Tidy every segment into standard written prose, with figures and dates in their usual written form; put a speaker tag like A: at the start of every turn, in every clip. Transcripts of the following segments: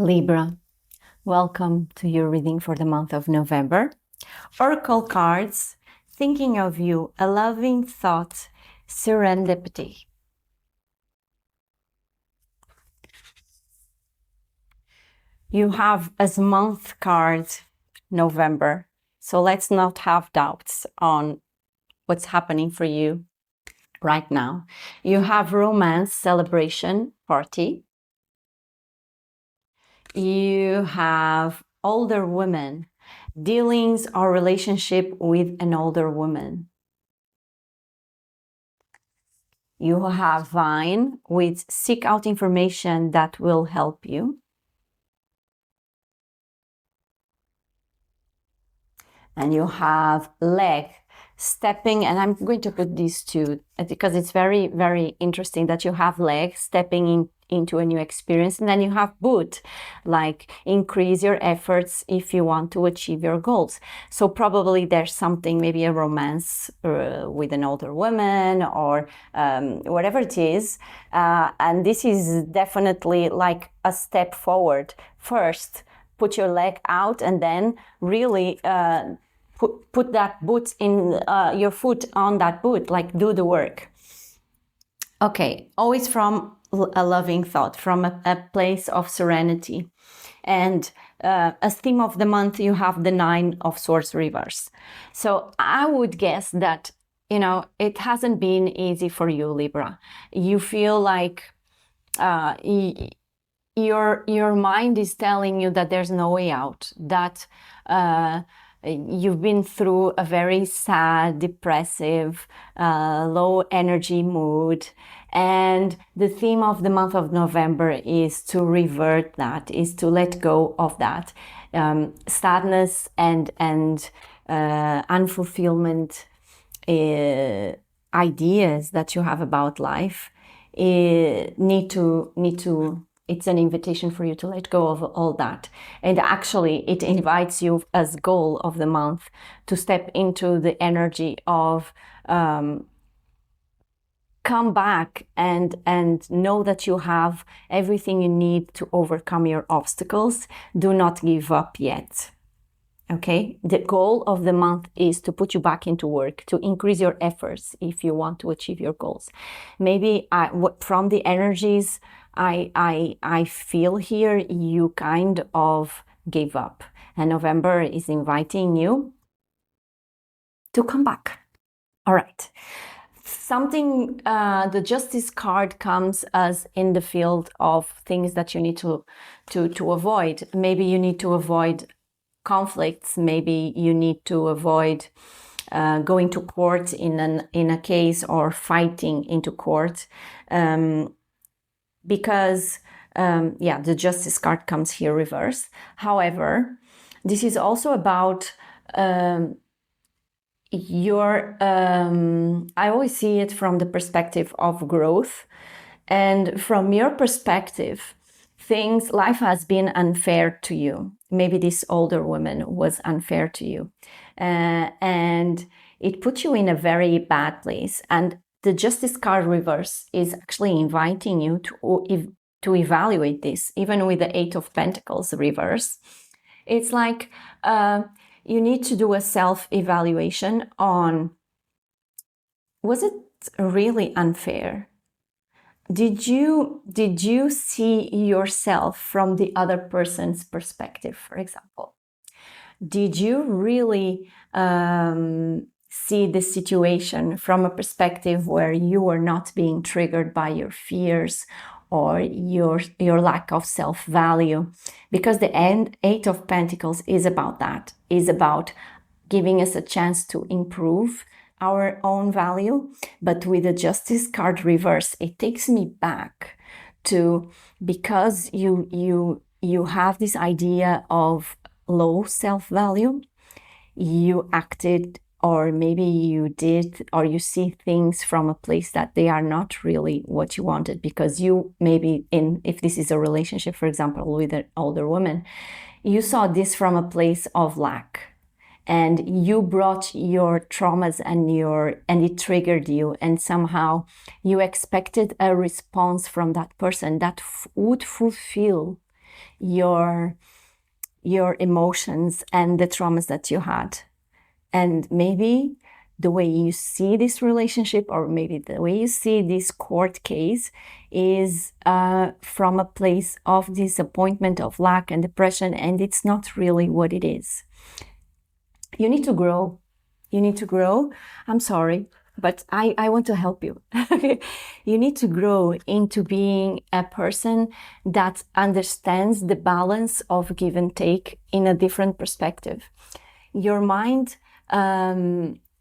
A: Libra, welcome to your reading for the month of November. Oracle cards, thinking of you, a loving thought, serendipity. You have as month card November, so let's not have doubts on what's happening for you right now. You have romance, celebration, party. You have older women, dealings or relationship with an older woman. You have Vine, with seek out information that will help you. And you have leg, stepping, and I'm going to put these two because it's very, very interesting that you have leg stepping into a new experience. And then you have boot, like increase your efforts if you want to achieve your goals. So probably there's something, maybe a romance with an older woman or whatever it is. And this is definitely like a step forward. First, put your leg out and then really put that boot in, your foot on that boot, like do the work. Okay, always from a loving thought, from a place of serenity. And as theme of the month, you have the 9 of Swords reverse. So I would guess that, you know, it hasn't been easy for you, Libra. You feel like your mind is telling you that there's no way out, that you've been through a very sad, depressive, low energy mood. And the theme of the month of November is to revert that, is to let go of that sadness and unfulfillment ideas that you have about life. Need to it's an invitation for you to let go of all that. And actually, it invites you as goal of the month to step into the energy of come back and know that you have everything you need to overcome your obstacles. Do not give up yet. Okay, the goal of the month is to put you back into work, to increase your efforts if you want to achieve your goals. Maybe from the energies I feel here, you kind of gave up. And November is inviting you to come back. All right. Something, the Justice card comes as in the field of things that you need to avoid. Maybe you need to avoid conflicts. Maybe you need to avoid going to court in a case or fighting into court. Because the Justice card comes here reversed. However, this is also about your I always see it from the perspective of growth, and from your perspective, life has been unfair to you. Maybe this older woman was unfair to you, and it put you in a very bad place. And the Justice card reverse is actually inviting you to evaluate this, even with the 8 of Pentacles reverse. It's like you need to do a self-evaluation on, was it really unfair? Did you see yourself from the other person's perspective, for example? Did you really see the situation from a perspective where you were not being triggered by your fears or your lack of self-value? Because the 8 of Pentacles is about that, is about giving us a chance to improve our own value. But with the Justice card reverse, it takes me back to, because you have this idea of low self-value, you acted, or maybe you did, or you see things from a place that they are not really what you wanted, because you maybe, if this is a relationship, for example, with an older woman, you saw this from a place of lack, and you brought your traumas and it triggered you, and somehow you expected a response from that person that would fulfill your emotions and the traumas that you had. And maybe the way you see this relationship, or maybe the way you see this court case, is from a place of disappointment, of lack and depression, and it's not really what it is. You need to grow. You need to grow. I'm sorry, but I want to help you. You need to grow into being a person that understands the balance of give and take in a different perspective. Your mind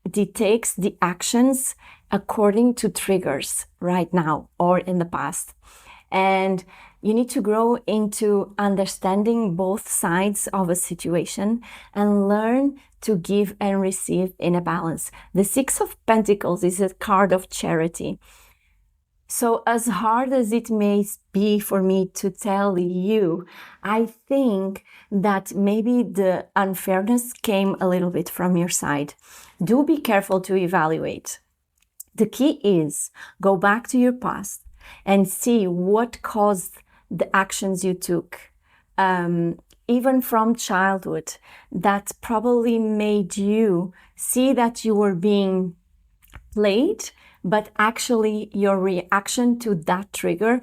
A: dictates the actions according to triggers right now or in the past. And you need to grow into understanding both sides of a situation and learn to give and receive in a balance. The Six of Pentacles is a card of charity. So as hard as it may be for me to tell you, I think that maybe the unfairness came a little bit from your side. Do be careful to evaluate. The key is go back to your past and see what caused the actions you took, even from childhood, that probably made you see that you were being played, but actually your reaction to that trigger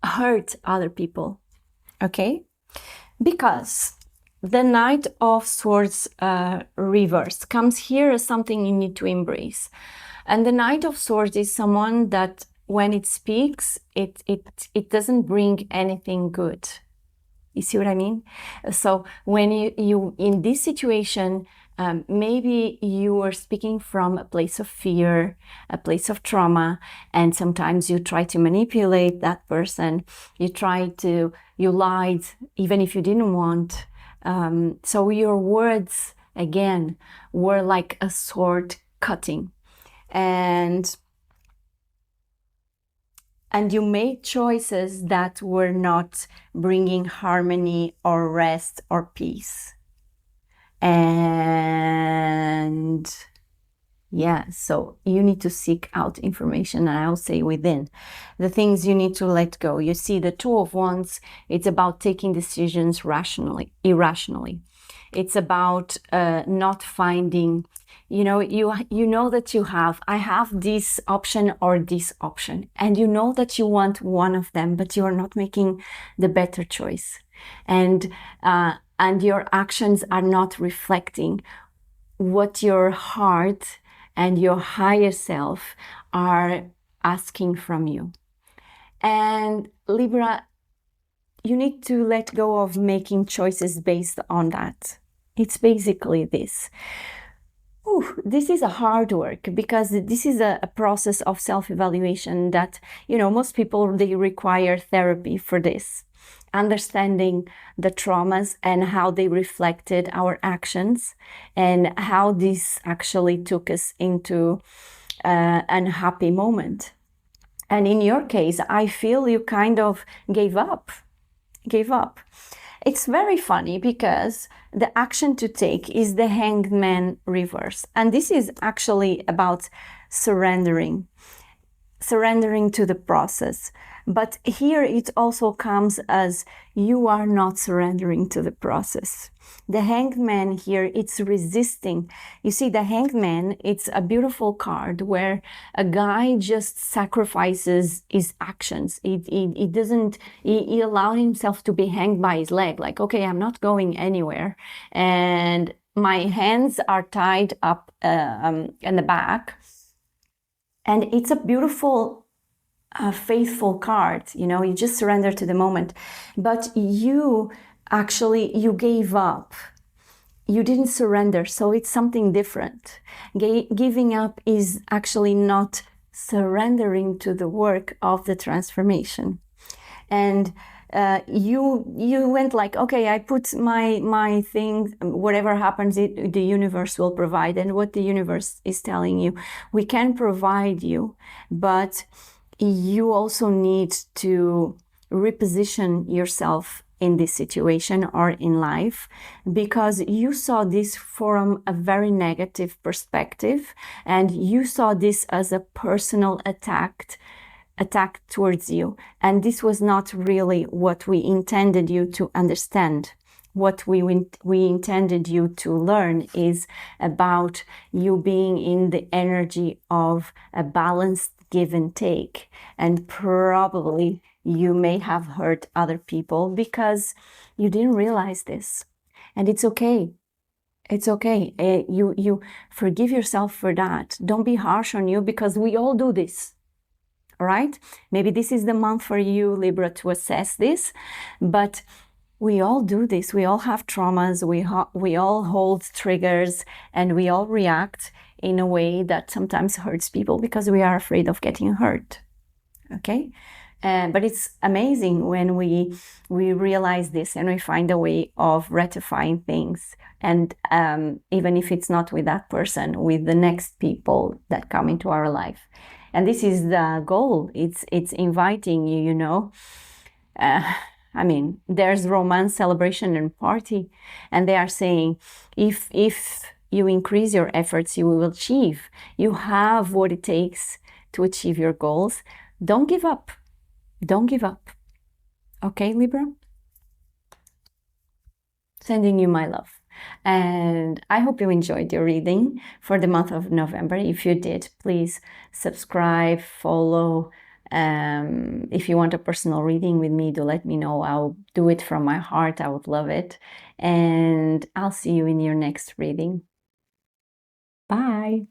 A: hurt other people, okay? Because the Knight of Swords reverse comes here as something you need to embrace. And the Knight of Swords is someone that when it speaks, it doesn't bring anything good. You see what I mean? So when you in this situation, maybe you are speaking from a place of fear, a place of trauma, and sometimes you try to manipulate that person. You lied even if you didn't want. So your words, again, were like a sword cutting. And you made choices that were not bringing harmony or rest or peace. And yeah, so you need to seek out information, and I'll say within the things you need to let go. You see, the Two of Wands, it's about taking decisions irrationally. It's about not finding, you know that I have this option or this option, and you know that you want one of them, but you are not making the better choice. And your actions are not reflecting what your heart and your higher self are asking from you. And Libra, you need to let go of making choices based on that. It's basically this. This is a hard work, because this is a process of self-evaluation that, most people, they require therapy for this. Understanding the traumas and how they reflected our actions and how this actually took us into an unhappy moment. And in your case, I feel you kind of gave up. It's very funny because the action to take is the Hanged Man reverse. And this is actually about surrendering to the process. But here it also comes as you are not surrendering to the process. The Hanged Man here, it's resisting. You see, the Hanged Man, it's a beautiful card where a guy just sacrifices his actions. He allowed himself to be hanged by his leg. Like, okay, I'm not going anywhere. And my hands are tied up in the back. And it's a beautiful, faithful card. You just surrender to the moment. But you gave up. You didn't surrender. So it's something different. Giving up is actually not surrendering to the work of the transformation. And you went like, okay, I put my thing, whatever happens, the universe will provide. And what the universe is telling you, we can provide you, but you also need to reposition yourself in this situation or in life, because you saw this from a very negative perspective, and you saw this as a personal attack attack towards you. And this was not really what we intended you to understand. What we intended you to learn is about you being in the energy of a balanced give and take. And probably you may have hurt other people because you didn't realize this. And it's okay. It's okay. You forgive yourself for that. Don't be harsh on you, because we all do this. All right? Maybe this is the month for you, Libra, to assess this, but we all do this. We all have traumas. We all hold triggers, and we all react in a way that sometimes hurts people because we are afraid of getting hurt. Okay? But it's amazing when we realize this and we find a way of rectifying things. And even if it's not with that person, with the next people that come into our life. And this is the goal. It's inviting you, you know. I mean, there's romance, celebration, and party. And they are saying, if you increase your efforts, you will achieve. You have what it takes to achieve your goals. Don't give up. Don't give up. Okay, Libra? Sending you my love. And I hope you enjoyed your reading for the month of November. If you did, please subscribe, follow. If you want a personal reading with me, do let me know. I'll do it from my heart. I would love it. And I'll see you in your next reading. Bye.